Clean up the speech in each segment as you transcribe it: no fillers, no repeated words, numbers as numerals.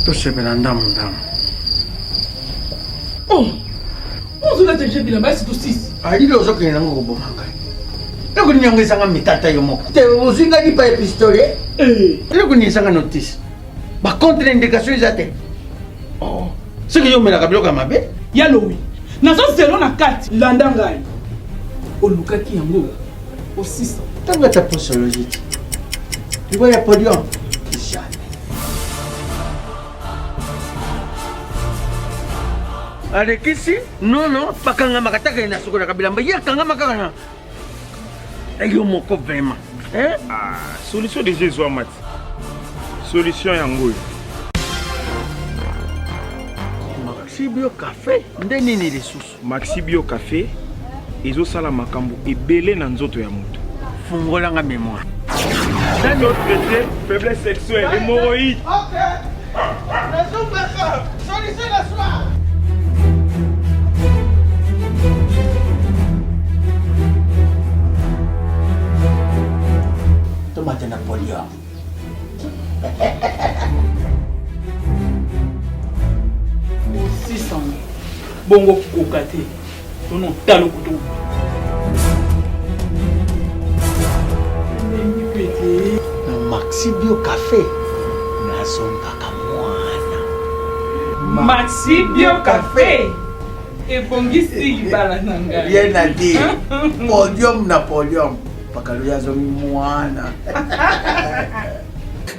tosepela ndamu ndamu. Oh, ozula teje bilamba esi tosisi. Alile ozokende nango koboma ngai. Nakuninyongezanga mitata yo moko. Te ozinga lipa ya pistolet. Nakuninyesanga notice. Ba contre indication eza te. Oh, soki yo melaka biloko ya mabe? Yalowi. Nazo zelo na kati landa ngai. Olukaki yango osisa. Tanga ta posologie. Tu vois ya podium. Alekisi? Non, pakanga makataka ina soko na kabilamba. Ya kanga makaka. Ayo moko vraiment. Hein? Ah, solution de Jésus Amat. Solution yango. Maxi Bio Café. Ndeni ni lisusu. Maxi Bio Café ezo sala makambo ebele na nzoto ya moto. Fungola nga mémoire. Dans notre traité, faiblesse sexuelle, hémorroïde. OK. Solution la soir. Tomate Napoléon. Osisa. Bongo kokate. Tono talo kutu. Maxi Bio Café. Nazongaka mwana. Maxi Bio Café. Ebongisi libala na ngai. Rien à dire. Podium Napoléon. Pakaluya zo mwana.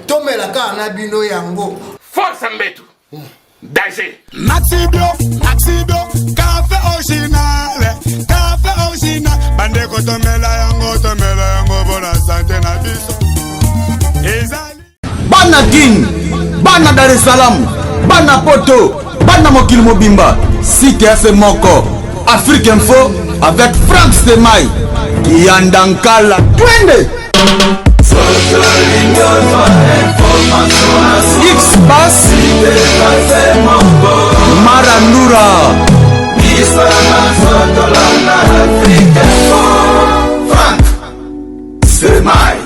Tomelaka na bino yango. Force Mbetu. Danger. Maxi Bio, café original, bande ko tomela yango bona santé na biso. Ezali Bana Guine, Bana Dar es Salaam, Bana Poto, Bana Mokili Mobimba, Site FM Moko, Afrique Info avec Frank Semai, Yandankala, twende. X-Bass Marandura Frank Semai.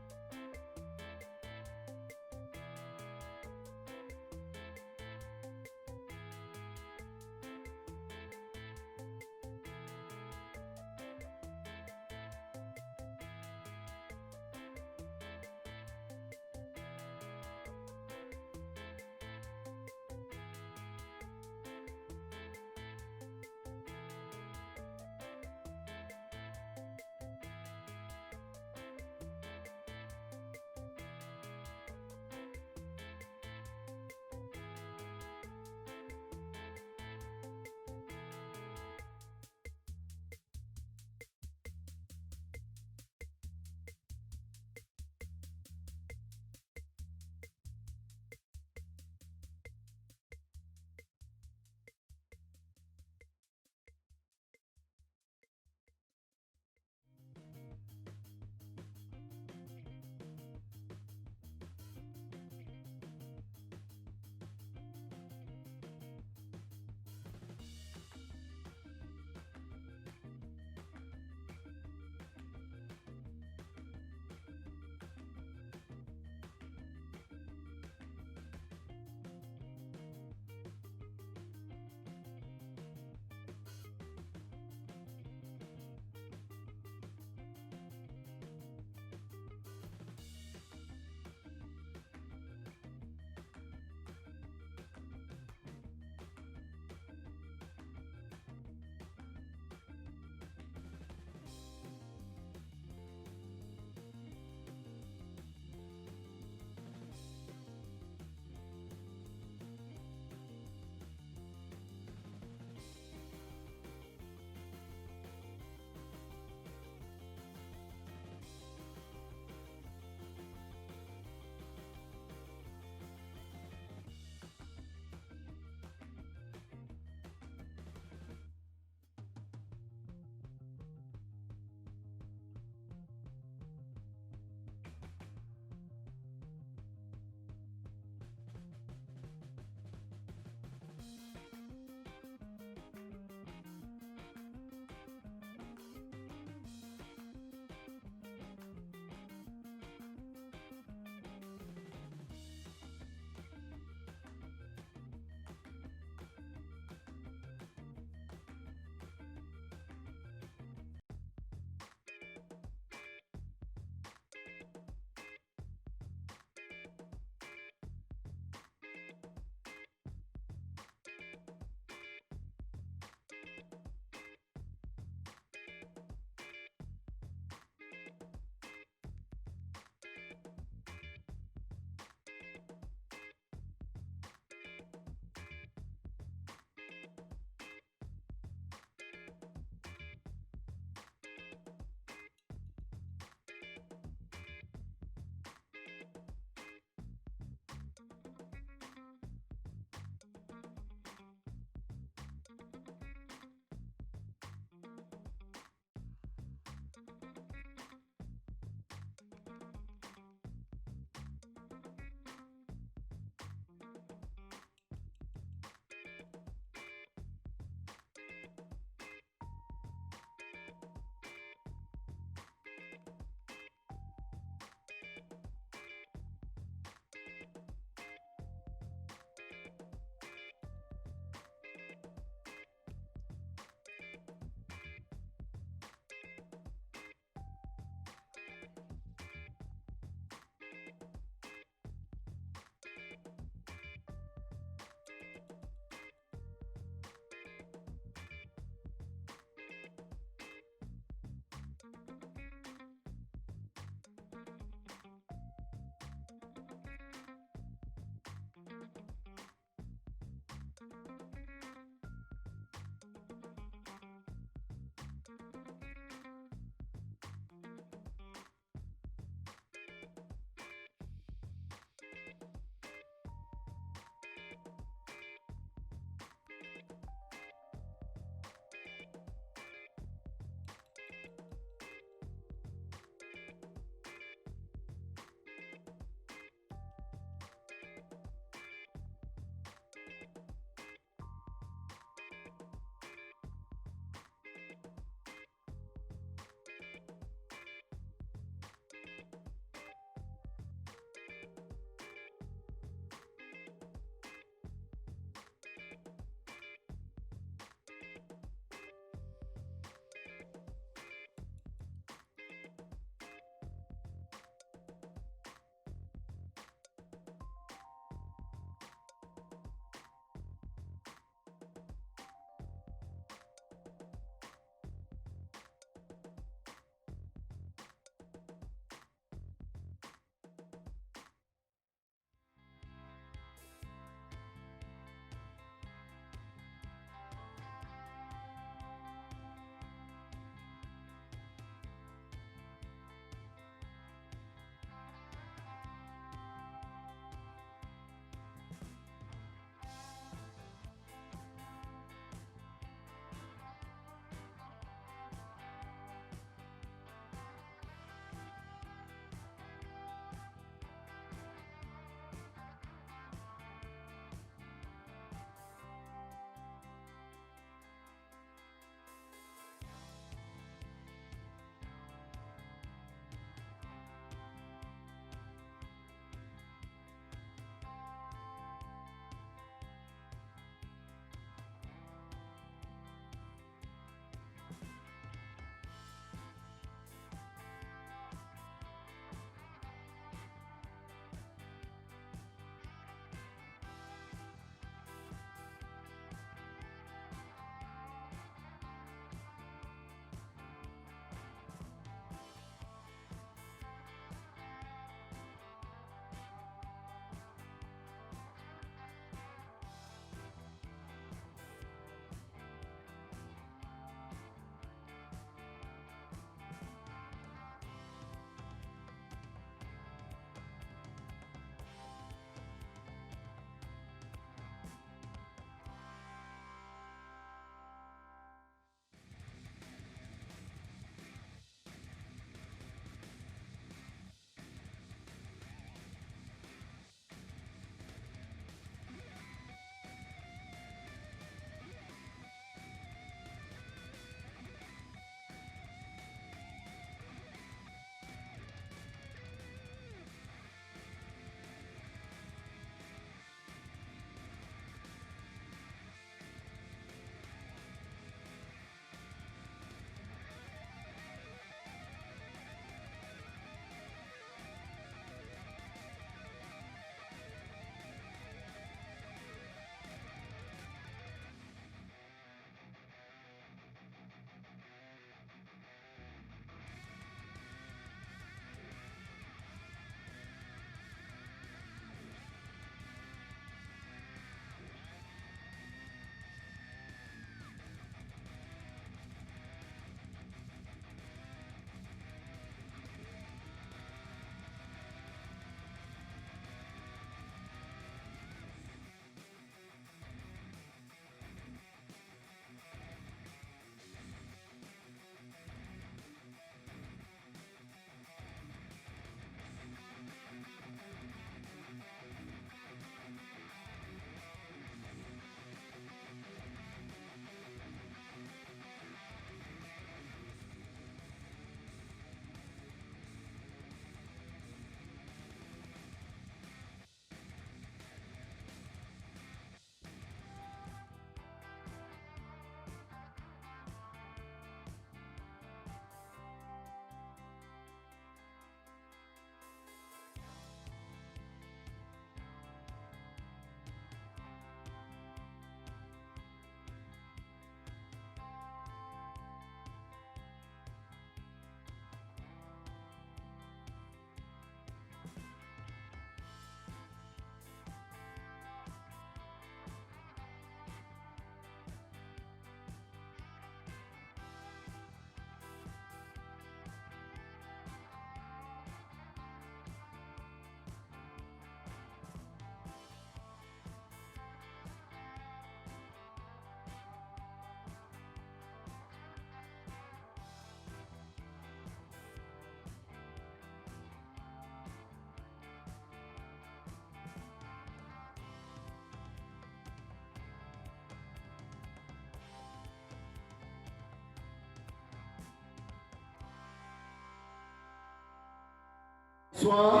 Bonsoir.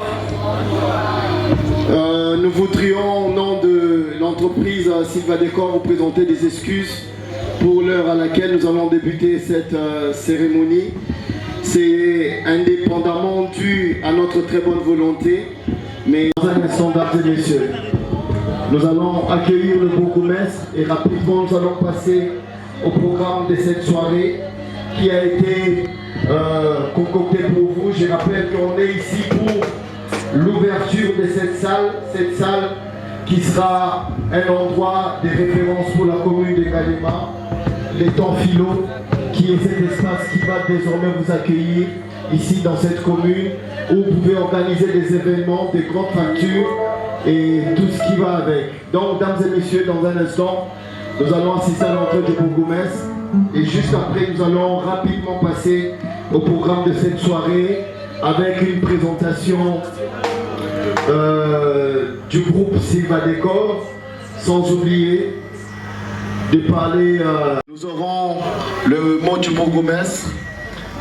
Nous voudrions, au nom de l'entreprise Silva Décor, vous présenter des excuses pour l'heure à laquelle nous allons débuter cette cérémonie. C'est indépendamment dû à notre très bonne volonté, mais dans un instant, mesdames et messieurs, nous allons accueillir le bourgmestre et rapidement nous allons passer au programme de cette soirée qui a été concocté pour vous. Je rappelle qu'on est ici pour l'ouverture de cette salle qui sera un endroit de référence pour la commune de Galema, les temps philo, qui est cet espace qui va désormais vous accueillir ici dans cette commune où vous pouvez organiser des événements, des grandes factures et tout ce qui va avec. Donc, mesdames et messieurs, dans un instant, nous allons assister à l'entrée du bourgmestre et juste après, nous allons rapidement passer au programme de cette soirée avec une présentation du groupe Silva Décor, sans oublier de parler. Nous aurons le mot du bourgmestre.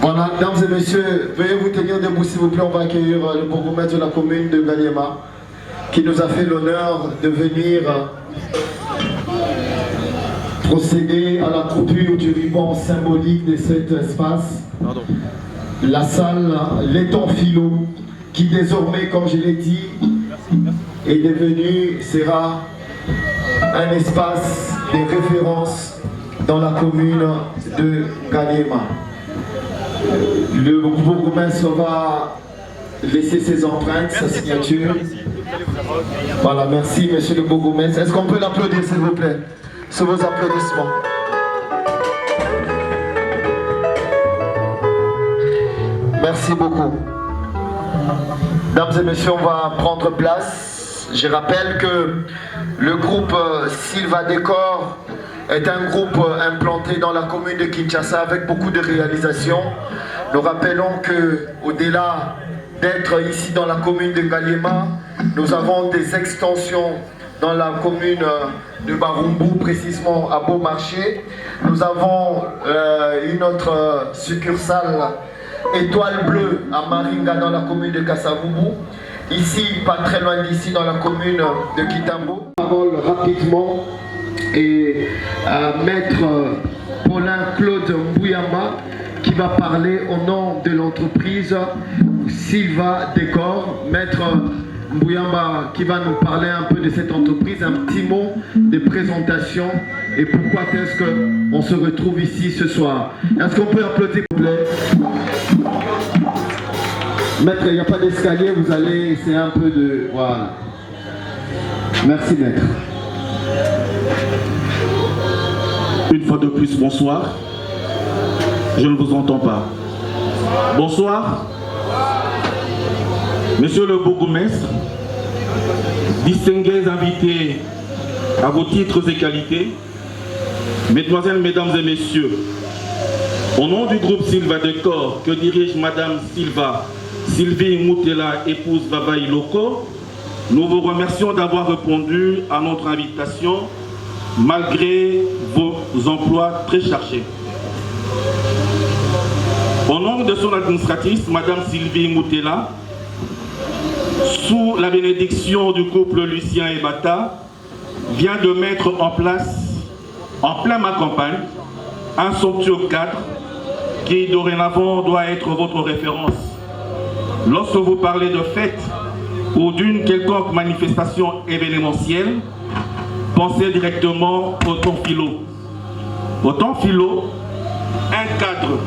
Voilà, mesdames et messieurs, veuillez vous tenir debout s'il vous plaît. On va accueillir le bourgmestre de la commune de Galema qui nous a fait l'honneur de venir procéder à la coupure du ruban symbolique de cet espace. Pardon. La salle l'étang philo qui désormais, comme je l'ai dit, est devenu, sera un espace de référence dans la commune de Galema. Le bourgmestre va laisser ses empreintes, sa signature. Voilà, merci monsieur le bourgmestre. Est-ce qu'on peut l'applaudir s'il vous plaît, sur vos applaudissements? Merci beaucoup. Mesdames et messieurs, on va prendre place. Je rappelle que le groupe Silva Décor est un groupe implanté dans la commune de Kinshasa avec beaucoup de réalisations. Nous rappelons que au-delà d'être ici dans la commune de Galema, nous avons des extensions dans la commune de Barumbu, précisément à Beaumarchais. Nous avons une autre succursale Étoile Bleue à Maringa dans la commune de Kassavubu. Ici, pas très loin d'ici, dans la commune de Kitambo. Parole rapidement et maître Paulin Claude Mbouyamba qui va parler au nom de l'entreprise Silva Décor. Maître Mbouyamba qui va nous parler un peu de cette entreprise, un petit mot de présentation et pourquoi est-ce qu'on se retrouve ici ce soir. Est-ce qu'on peut applaudir s'il vous plaît? Maître, il n'y a pas d'escalier, vous allez essayer un peu de... Voilà. Merci maître. Une fois de plus, bonsoir. Je ne vous entends pas. Bonsoir. Monsieur le bourgmestre, distingués invités à vos titres et qualités, mesdemoiselles, mesdames et messieurs, au nom du groupe Silva Décor que dirige Madame Sylvie Moutela, épouse Babaï Loko, nous vous remercions d'avoir répondu à notre invitation malgré vos emplois très chargés. Au nom de son administratrice, Madame Sylvie Moutela, sous la bénédiction du couple Lucien et Bata, vient de mettre en place, en plein ma campagne, un somptueux cadre qui dorénavant doit être votre référence. Lorsque vous parlez de fête ou d'une quelconque manifestation événementielle, pensez directement au temps philo. Au temps philo, un cadre.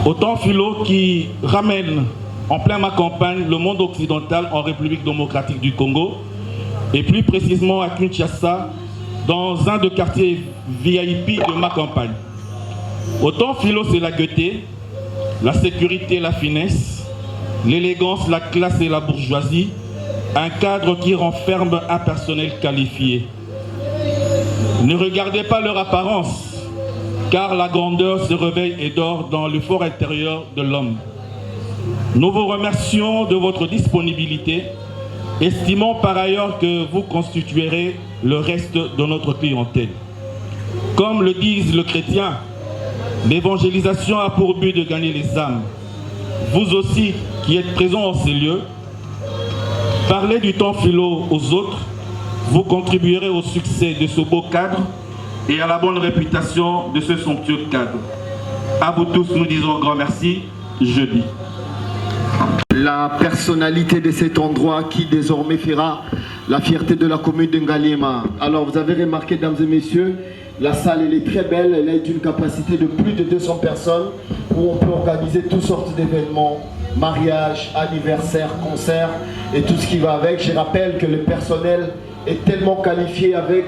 Au temps philo qui ramène en plein ma campagne le monde occidental en République démocratique du Congo et plus précisément à Kinshasa dans un des quartiers VIP de ma campagne. Autant philo c'est la gaieté, la sécurité, la finesse, l'élégance, la classe et la bourgeoisie, un cadre qui renferme un personnel qualifié. Ne regardez pas leur apparence, car la grandeur se réveille et dort dans le fort intérieur de l'homme. Nous vous remercions de votre disponibilité, estimant par ailleurs que vous constituerez le reste de notre clientèle. Comme le disent les chrétiens, l'évangélisation a pour but de gagner les âmes. vous aussi qui êtes présents en ces lieux, parlez du temps philo aux autres, vous contribuerez au succès de ce beau cadre et à la bonne réputation de ce somptueux cadre. À vous tous, nous disons un grand merci, jeudi. La personnalité de cet endroit qui désormais fera la fierté de la commune de Ngaliema. Alors vous avez remarqué, mesdames et messieurs, la salle elle est très belle, elle a d'une capacité de plus de 200 personnes où on peut organiser toutes sortes d'événements, mariages, anniversaires, concerts et tout ce qui va avec. Je rappelle que le personnel est tellement qualifié avec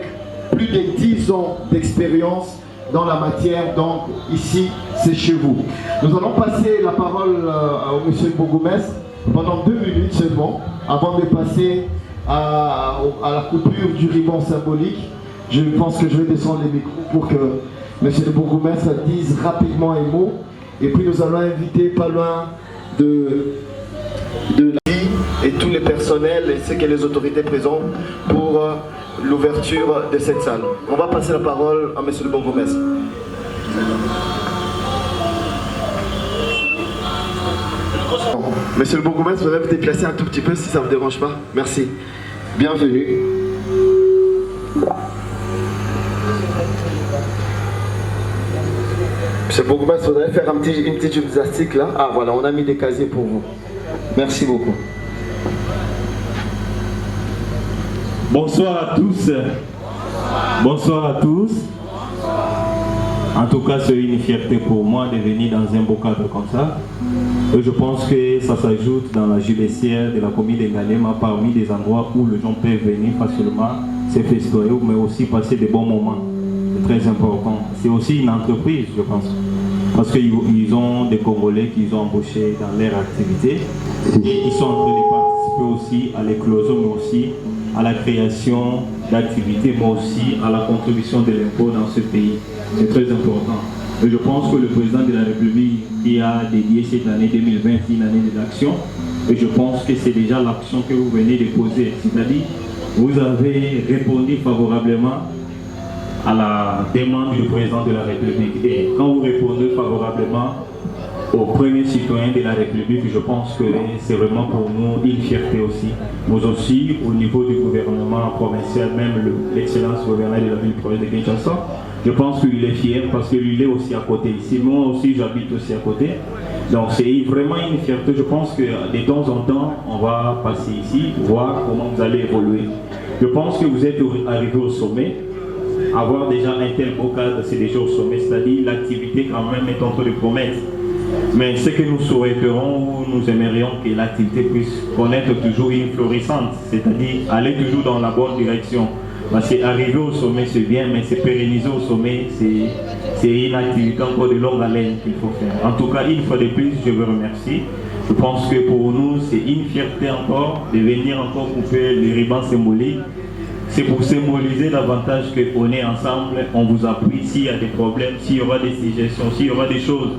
plus de 10 ans d'expérience dans la matière, donc ici c'est chez vous. Nous allons passer la parole au monsieur Bourgmestre pendant 2 minutes seulement avant de passer à la coupure du ruban symbolique. Je pense que je vais descendre les micros pour que monsieur le Bourgmestre dise rapidement un mot et puis nous allons inviter pas loin de la vie et tous les personnels et ceux que les autorités présentes pour l'ouverture de cette salle. On va passer la parole à monsieur le Bourgmestre. Monsieur le Bourgmestre, vous allez vous déplacer un tout petit peu si ça ne vous dérange pas. Merci. Bienvenue. Monsieur le Bourgmestre, vous allez faire une petite gymnastique là. Ah voilà, on a mis des casiers pour vous. Merci beaucoup. Bonsoir à tous. Bonsoir à tous. En tout cas, c'est une fierté pour moi de venir dans un beau cadre comme ça. Et je pense que ça s'ajoute dans la judiciaire de la commune de Ngaliema parmi des endroits où les gens peuvent venir facilement se festoyer, mais aussi passer de bons moments. C'est très important. C'est aussi une entreprise, je pense. Parce qu'ils ont des Congolais qu'ils ont embauchés dans leur activité. Et ils sont en train de participer aussi à l'éclosion, mais aussi à la création d'activités, mais aussi à la contribution de l'impôt dans ce pays. C'est très important. Et je pense que le président de la République qui a dédié cette année 2020 une année d'action, et je pense que c'est déjà l'action que vous venez de poser. C'est-à-dire, vous avez répondu favorablement à la demande du président de la République. Et quand vous répondez favorablement aux premiers citoyens de la République, je pense que c'est vraiment pour nous une fierté aussi. Mais aussi au niveau du gouvernement provincial, même l'excellence gouverneur de la ville provinciale de Kinshasa, je pense qu'il est fier parce que lui il est aussi à côté ici. Moi aussi j'habite aussi à côté. Donc c'est vraiment une fierté. Je pense que de temps en temps, on va passer ici, voir comment vous allez évoluer. Je pense que vous êtes arrivé au sommet. Avoir déjà un tel beau cadre, c'est déjà au sommet, c'est-à-dire l'activité quand même est en train de promettre. Mais ce que nous souhaiterons, nous aimerions que l'activité puisse connaître toujours une florissante, c'est-à-dire aller toujours dans la bonne direction. Parce qu'arriver au sommet c'est bien, mais se pérenniser au sommet, c'est une activité encore de longue haleine qu'il faut faire. En tout cas, une fois de plus, je vous remercie. Je pense que pour nous, c'est une fierté encore de venir encore couper les rubans symboliques. C'est pour symboliser davantage qu'on est ensemble, on vous appuie s'il y a des problèmes, s'il y aura des suggestions, s'il y aura des choses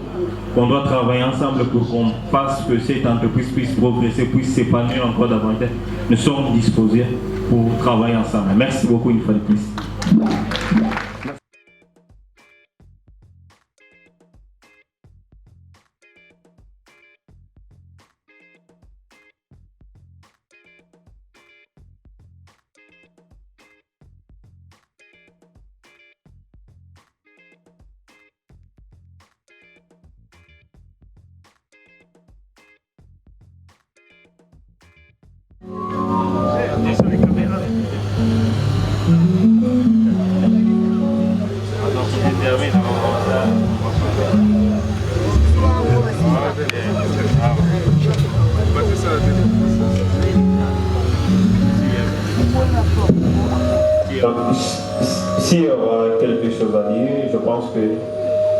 qu'on doit travailler ensemble pour qu'on fasse que cette entreprise puisse progresser, puisse s'épanouir encore davantage. Nous sommes disposés pour travailler ensemble. Merci beaucoup une fois de plus. S'il y aura quelque chose à dire, je pense que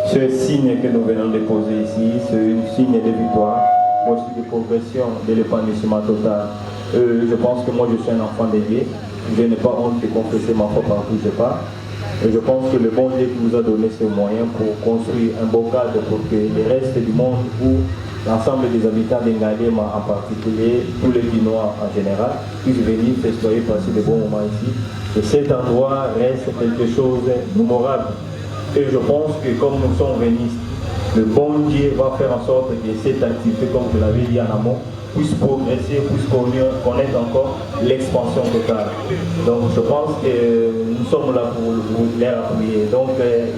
ce signe que nous venons de poser ici, c'est un signe de victoire, mais aussi de progression, de l'épanouissement total. Je pense que moi je suis un enfant de Dieu, je n'ai pas honte de confesser ma foi partout où je pars. Et je pense que le bon Dieu qui nous a donné ces moyens pour construire un beau cadre pour que le reste du monde ou l'ensemble des habitants de Ngaliema en particulier, tous les Guinois en général, puissent venir festoyer, passer de bons moments ici. Et cet endroit reste quelque chose de mémorable. Et je pense que comme nous sommes venus le bon Dieu va faire en sorte que cette activité, comme je l'avais dit en amont, puisse progresser, puisse connaître encore l'expansion totale. Donc je pense que nous sommes là pour les appuyer. Donc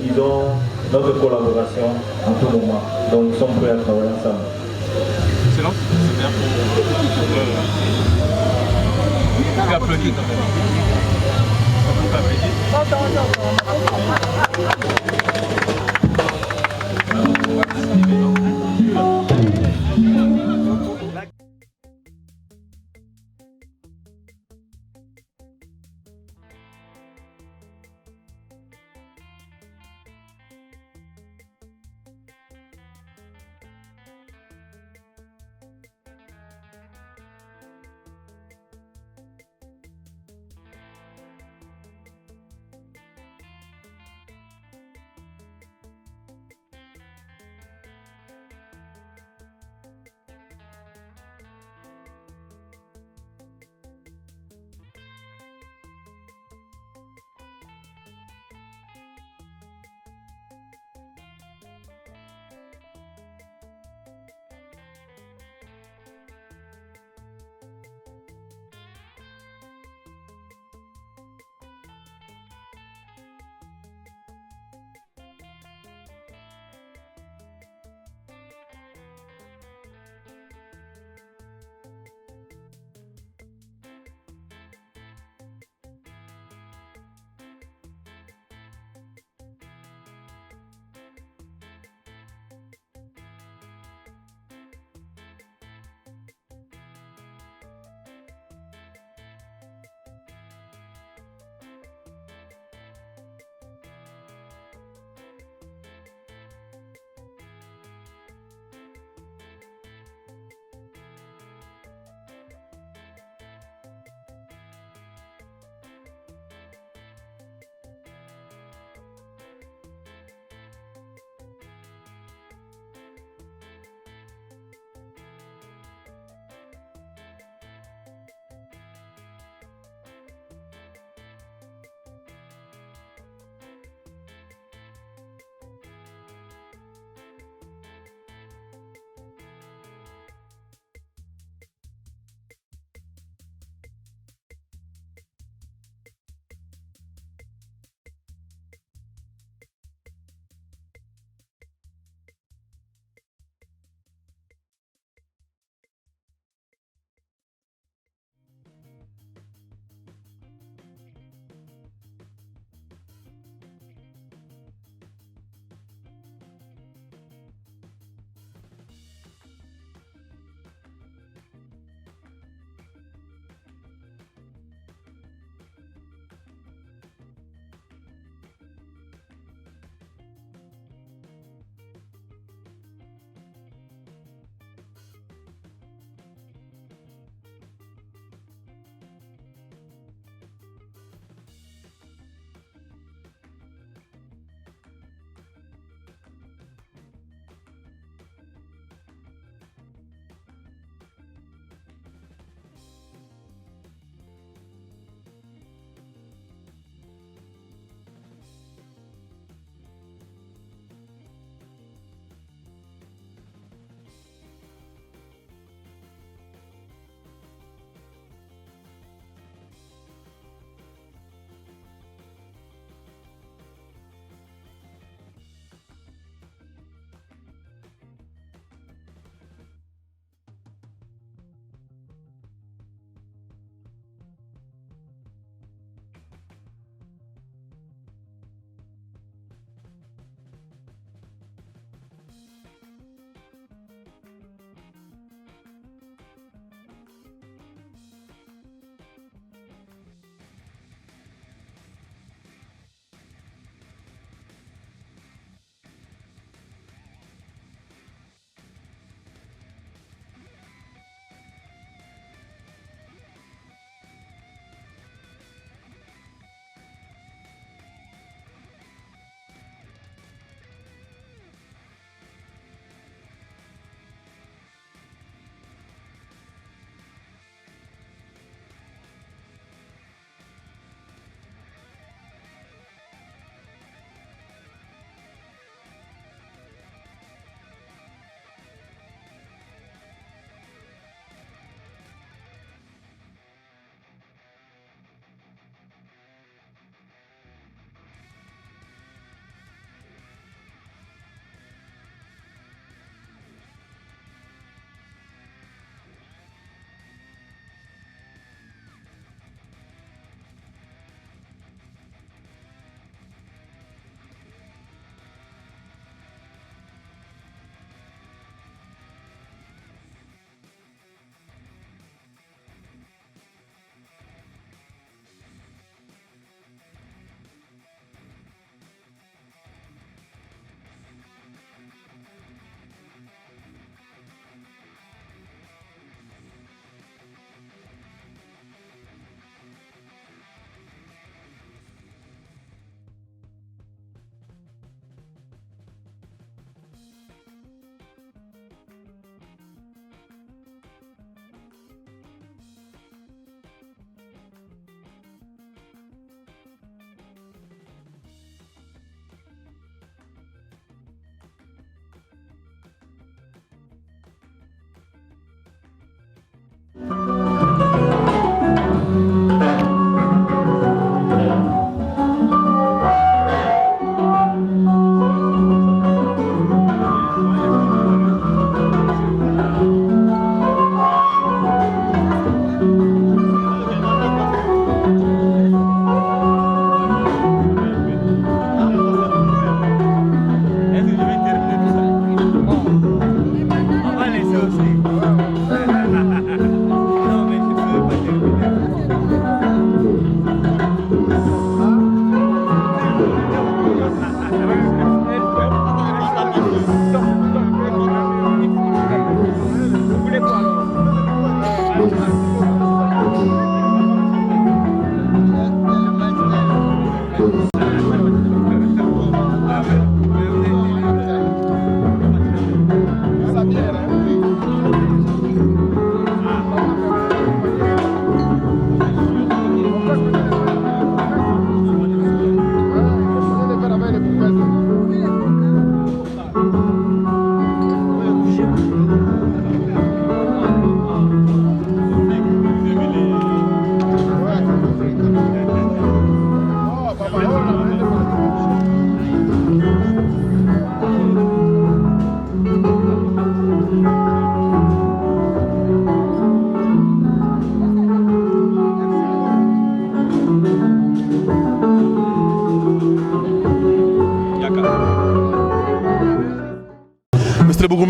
ils ont notre collaboration en tout moment. Donc nous sommes prêts à travailler ensemble. Excellent, c'est bien pour applaudir quand même.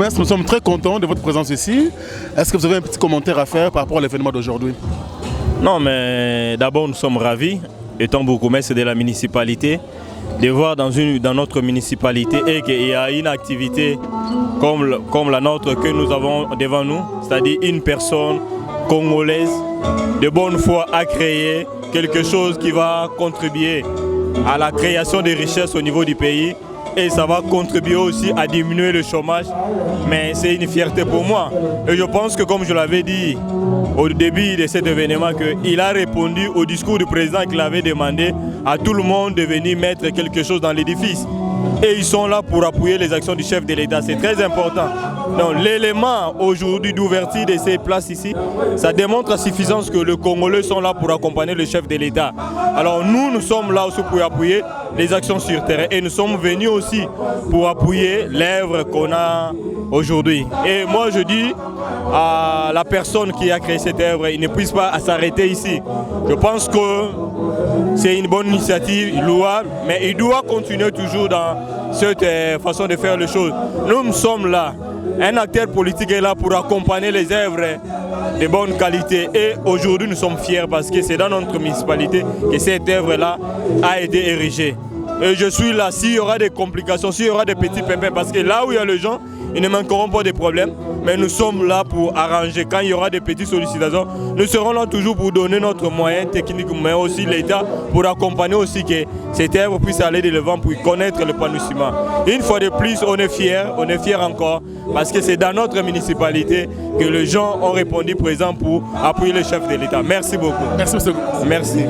ministre, nous sommes très contents de votre présence ici. Est-ce que vous avez un petit commentaire à faire par rapport à l'événement d'aujourd'hui? Non, mais d'abord, nous sommes ravis, étant bourgmestre de la municipalité, de voir dans notre municipalité et qu'il y a une activité comme la nôtre que nous avons devant nous, c'est-à-dire une personne congolaise de bonne foi à créer quelque chose qui va contribuer à la création des richesses au niveau du pays et ça va contribuer aussi à diminuer le chômage. Mais c'est une fierté pour moi. Et je pense que comme je l'avais dit au début de cet événement, qu'il a répondu au discours du président qu'il avait demandé à tout le monde de venir mettre quelque chose dans l'édifice. Et ils sont là pour appuyer les actions du chef de l'État. C'est très important. Donc l'élément aujourd'hui d'ouverture de ces places ici, ça démontre à suffisance que les Congolais sont là pour accompagner le chef de l'État. Alors nous sommes là aussi pour appuyer les actions sur terrain. Et nous sommes venus aussi pour appuyer l'œuvre qu'on a aujourd'hui. Et moi je dis à la personne qui a créé cette œuvre, il ne puisse pas s'arrêter ici. Je pense que c'est une bonne initiative, louable, mais il doit continuer toujours dans cette façon de faire les choses. Nous sommes là. Un acteur politique est là pour accompagner les œuvres de bonne qualité. Et aujourd'hui, nous sommes fiers parce que c'est dans notre municipalité que cette œuvre-là a été érigée. Et je suis là, s'il y aura des complications, s'il y aura des petits pépins, parce que là où il y a les gens, ils ne manqueront pas de problèmes. Mais nous sommes là pour arranger. Quand il y aura des petites sollicitations, nous serons là toujours pour donner notre moyen technique, mais aussi l'État pour accompagner aussi que cette œuvre puisse aller de l'avant pour connaître l'épanouissement. Une fois de plus, on est fiers encore, parce que c'est dans notre municipalité que les gens ont répondu présent pour appuyer le chef de l'État. Merci beaucoup. Merci, monsieur. Merci.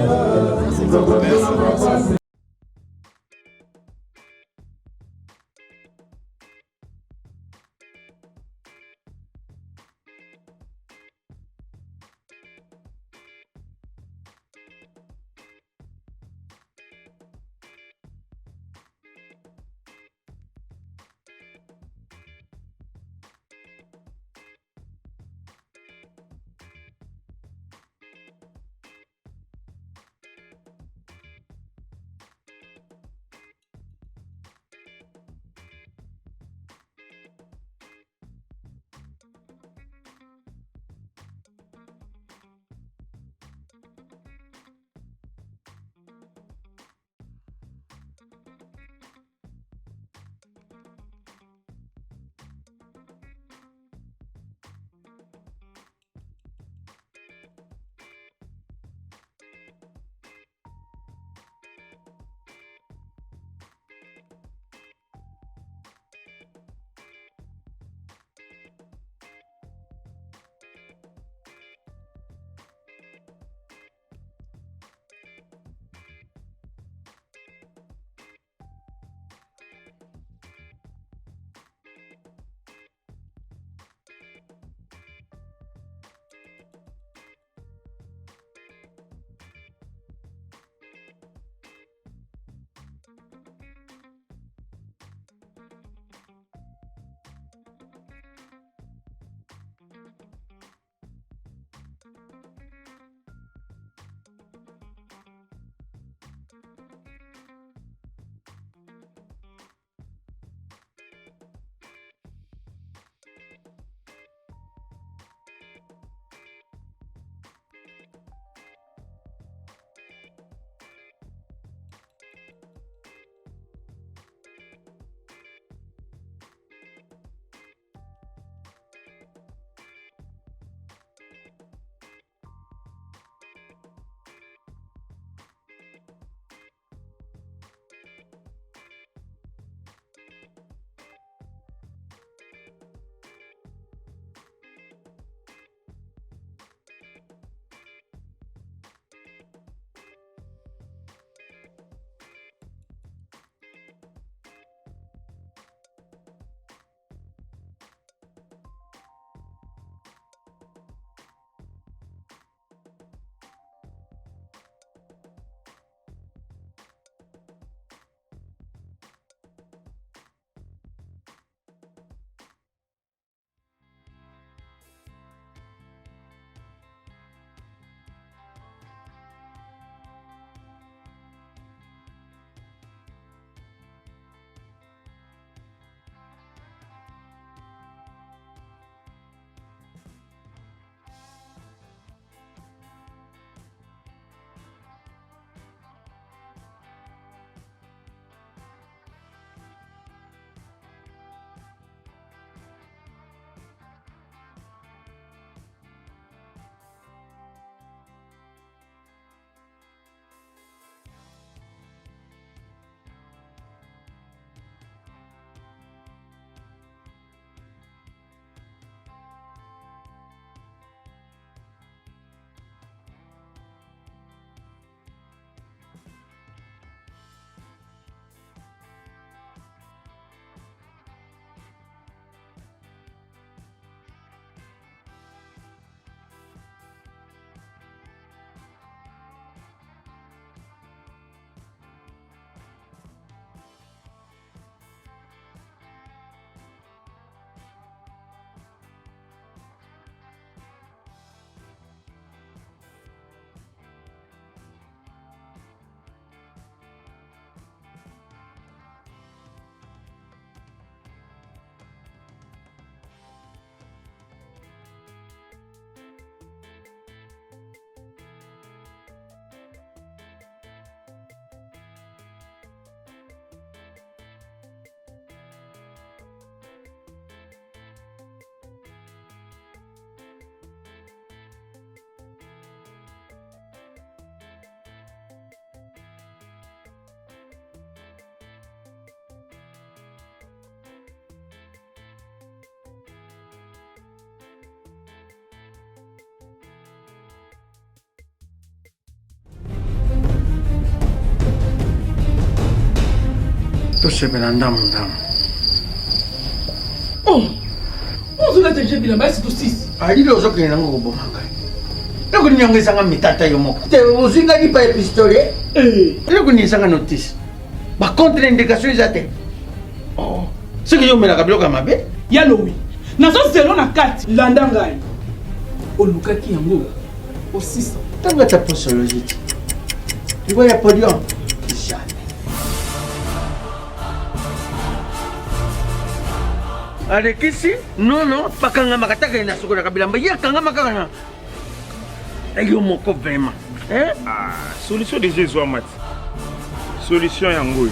tosepela ndamu. Oh, ozula te je bilamba si to 6. Alilo ozokende nango koboma ngai. Eloko nini yango ezanga mitata yo moko. Te ozwinga lipa ya pistolet. Eloko nini ezanga notice. Contre indication eza te. Oh, soki yo omelaka biloko ya mabe. Yalo wi. Nazozela na kati landa ngai. Olukaki yango o 600. Tanga ta posologie. Tu vois, il y a podium. Jamais. Avec ici, non, pas quand on a attaqué na soko na kabilamba. Il y a quand on a makana. Ayo moko vraiment. Hein? Ah, solution de Jésus Amat. Solution yango.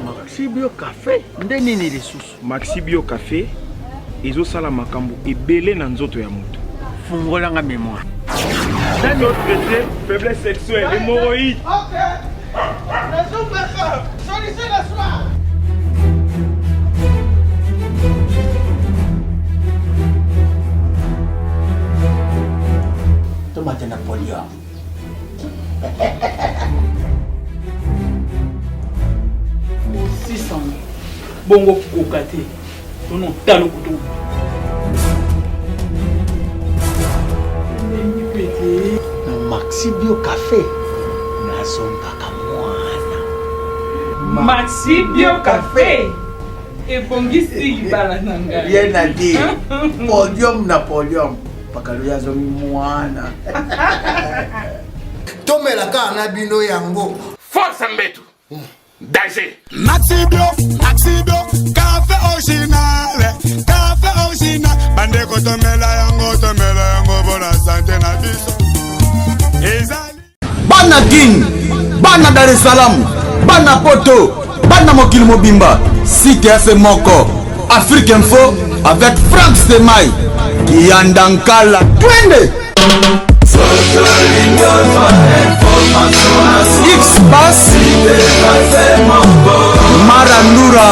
Maxi Bio Café, ndeni ni ressources. Maxi Bio Café, ezo sala makambo ebele na nzoto ya moto. Fungola nga mémoire. Dans notre traité, faiblesse sexuelle, hémorroïde. Ok. Solution la soir. Tomate Napoléon. Bongo kokate. Non, talo kutu. Maxi Bio Café. Nazombaka mwana. Maxi Bio Café. Ebongisi ibala nanga. Rien à dire. Podium Napoléon. Pakaluya zomi mwana. Tomelaka na bino yango. Force Mbetu. Danger. Maxi Bio, café original, bande ko tomela yango bona santé na biso. Ezali Bana King, Bana Dar es Salaam, Bana Poto, Bana Mokil Mobimba, Site FM Moko, Afrique Info avec Frank Semai, Kiandankala, twende. X-Bass Marandura